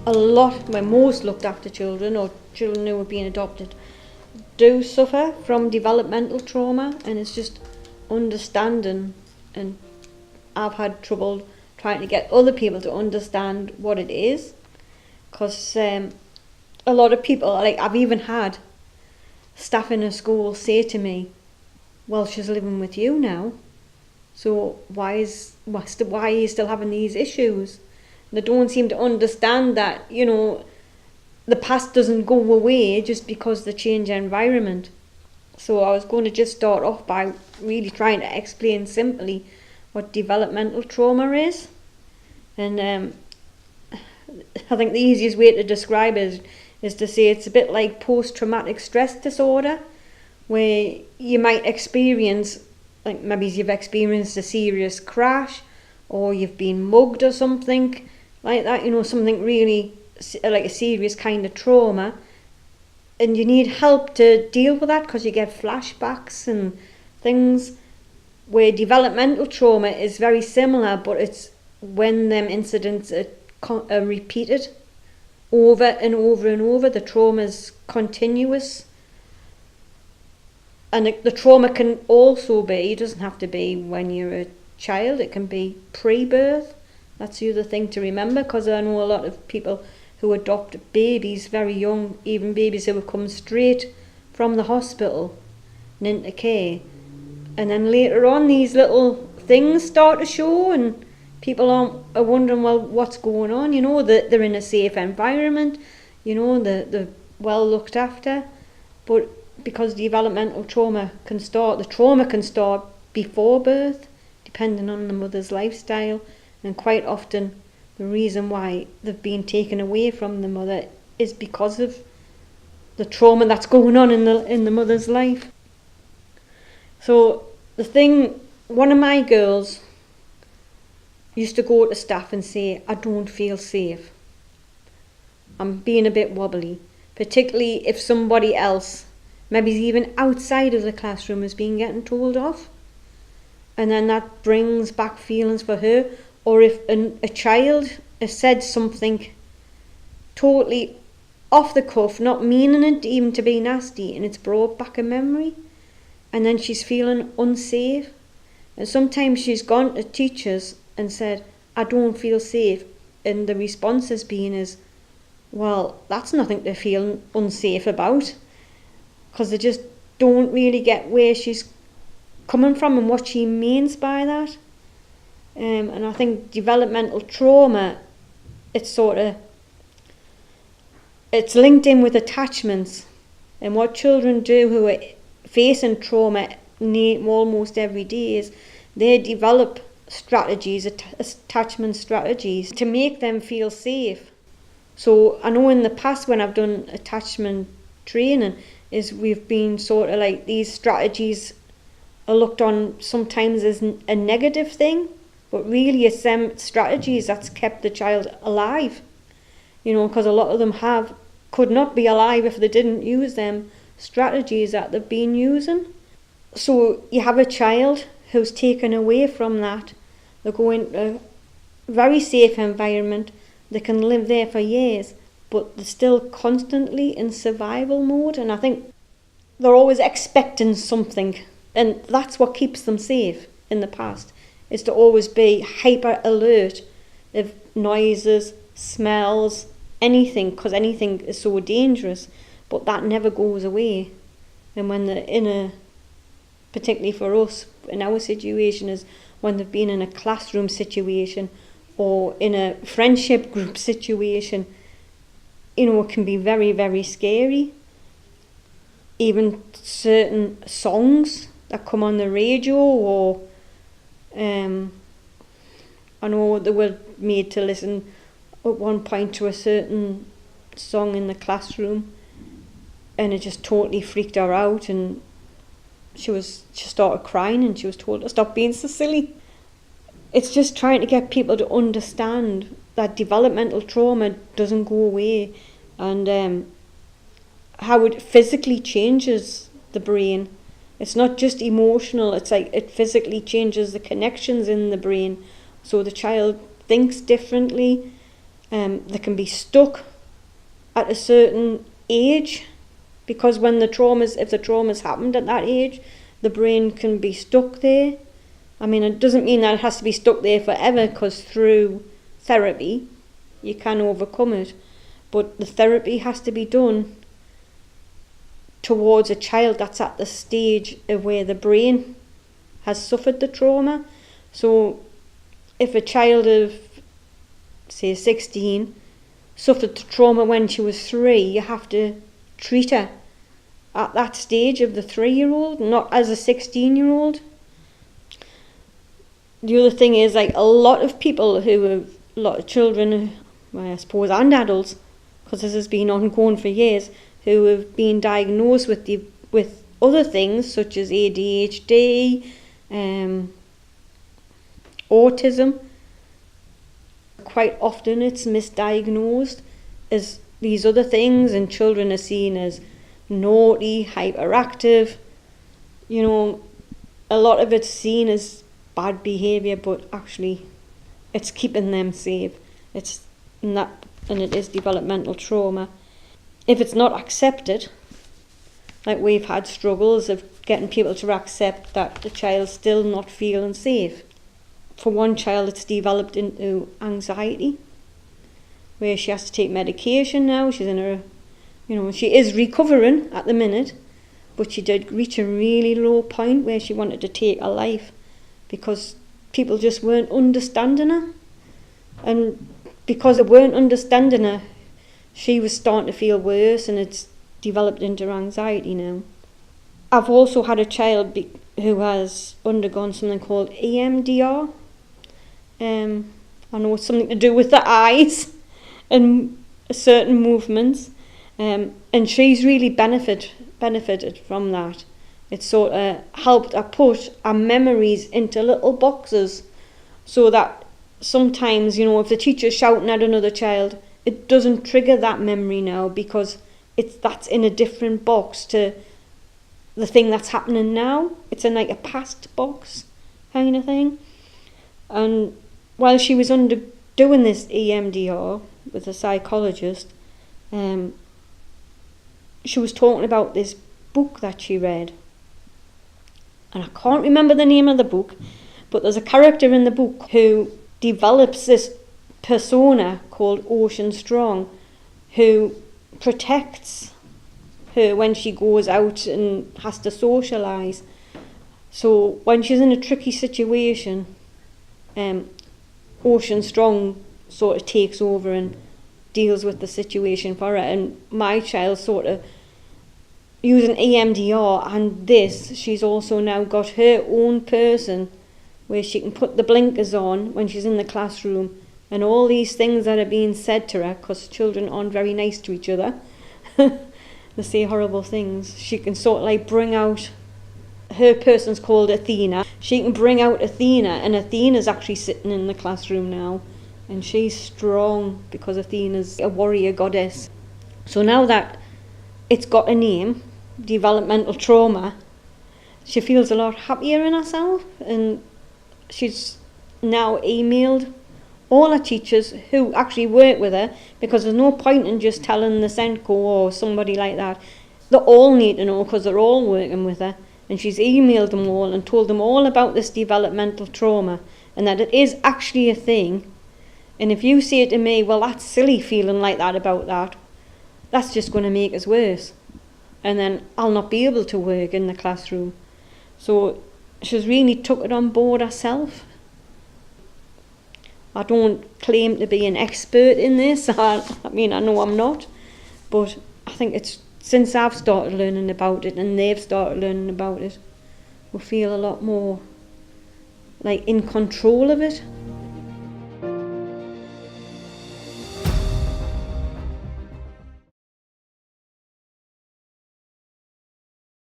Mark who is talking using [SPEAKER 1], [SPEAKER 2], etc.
[SPEAKER 1] a lot, well, most looked after children or children who are being adopted do suffer from developmental trauma, and it's just understanding, and I've had trouble trying to get other people to understand what it is, because a lot of people, like I've even had staff in a school say to me, well, she's living with you now, so why are you still having these issues? They don't seem to understand that, the past doesn't go away just because they change environment. So I was going to just start off by really trying to explain simply what developmental trauma is. And I think the easiest way to describe it is to say it's a bit like post-traumatic stress disorder, where you might experience, like maybe you've experienced a serious crash, or you've been mugged or something like that, something really like a serious kind of trauma, and you need help to deal with that because you get flashbacks and things. Where developmental trauma is very similar, but it's when them incidents are repeated over and over and over. The trauma is continuous, and the trauma can also be, it doesn't have to be when you're a child, it can be pre-birth. That's the other thing to remember, because I know a lot of people who adopt babies very young, even babies who have come straight from the hospital and into care. And then later on, these little things start to show, and people are wondering, well, what's going on? That they're in a safe environment, they're well looked after. But because developmental trauma can start, the trauma can start before birth, depending on the mother's lifestyle, and quite often the reason why they've been taken away from the mother is because of the trauma that's going on in the mother's life. So one of my girls used to go to staff and say, I don't feel safe. I'm being a bit wobbly, particularly if somebody else, maybe even outside of the classroom, has been getting told off. And then that brings back feelings for her. Or if a child has said something totally off the cuff, not meaning it even to be nasty, and it's brought back a memory, and then she's feeling unsafe. And sometimes she's gone to teachers and said, I don't feel safe, and the response has been well, that's nothing to feel unsafe about, because they just don't really get where she's coming from and what she means by that. And I think developmental trauma, it's linked in with attachments, and what children do who are facing trauma almost every day is they develop strategies, attachment strategies, to make them feel safe. So I know in the past when I've done attachment training, is we've been sort of like, these strategies are looked on sometimes as a negative thing, but really it's them strategies that's kept the child alive, because a lot of them could not be alive if they didn't use them strategies that they've been using. So you have a child who's taken away from that, they go into a very safe environment, they can live there for years, but they're still constantly in survival mode, and I think they're always expecting something, and that's what keeps them safe in the past, is to always be hyper alert of noises, smells, anything, because anything is so dangerous, but that never goes away. And when they're particularly for us, in our situation, is when they've been in a classroom situation or in a friendship group situation, it can be very, very scary. Even certain songs that come on the radio, or I know they were made to listen at one point to a certain song in the classroom, and it just totally freaked her out, and she started crying, and she was told to stop being so silly. It's just trying to get people to understand that developmental trauma doesn't go away, and how it physically changes the brain. It's not just emotional, it's like it physically changes the connections in the brain. So the child thinks differently, They can be stuck at a certain age, because when if the trauma's happened at that age, the brain can be stuck there. I mean, it doesn't mean that it has to be stuck there forever, because through therapy you can overcome it, but the therapy has to be done towards a child that's at the stage of where the brain has suffered the trauma. So if a child of, say, 16 suffered the trauma when she was 3, you have to treat her at that stage of the 3-year-old, not as a 16-year-old. The other thing is, like, a lot of people who have, a lot of children, well, I suppose, and adults, because this has been ongoing for years, who have been diagnosed with other things such as ADHD, autism. Quite often it's misdiagnosed as these other things, and children are seen as naughty, hyperactive. You know, a lot of it's seen as bad behaviour, but actually it's keeping them safe. And it is developmental trauma. If it's not accepted, like we've had struggles of getting people to accept that the child's still not feeling safe. For one child, it's developed into anxiety, where she has to take medication now. She's in her, she is recovering at the minute, but she did reach a really low point where she wanted to take her life because people just weren't understanding her. And because they weren't understanding her, she was starting to feel worse, and it's developed into anxiety now. I've also had a child who has undergone something called emdr. I know it's something to do with the eyes and certain movements, and she's really benefited from that. It sort of helped her put her memories into little boxes, so that sometimes, if the teacher's shouting at another child, it doesn't trigger that memory now, because that's in a different box to the thing that's happening now. It's in like a past box kind of thing. And while she was doing this EMDR with a psychologist, she was talking about this book that she read. And I can't remember the name of the book, but there's a character in the book who develops this persona called Ocean Strong, who protects her when she goes out and has to socialise. So when she's in a tricky situation, Ocean Strong sort of takes over and deals with the situation for her. And my child sort of, using EMDR and this, she's also now got her own person where she can put the blinkers on when she's in the classroom, and all these things that are being said to her, because children aren't very nice to each other, they say horrible things. She can sort of like bring out, her person's called Athena. She can bring out Athena, and Athena's actually sitting in the classroom now, and she's strong because Athena's a warrior goddess. So now that it's got a name, developmental trauma, she feels a lot happier in herself, and she's now emailed all her teachers who actually work with her, because there's no point in just telling the Senko or somebody like that. They all need to know, because they're all working with her. And she's emailed them all and told them all about this developmental trauma, and that it is actually a thing. And if you say to me, well, that's silly feeling like that about that, that's just going to make us worse. And then I'll not be able to work in the classroom. So she's really took it on board herself. I don't claim to be an expert in this. I mean, I know I'm not. But I think it's since I've started learning about it and they've started learning about it, we feel a lot more like in control of it.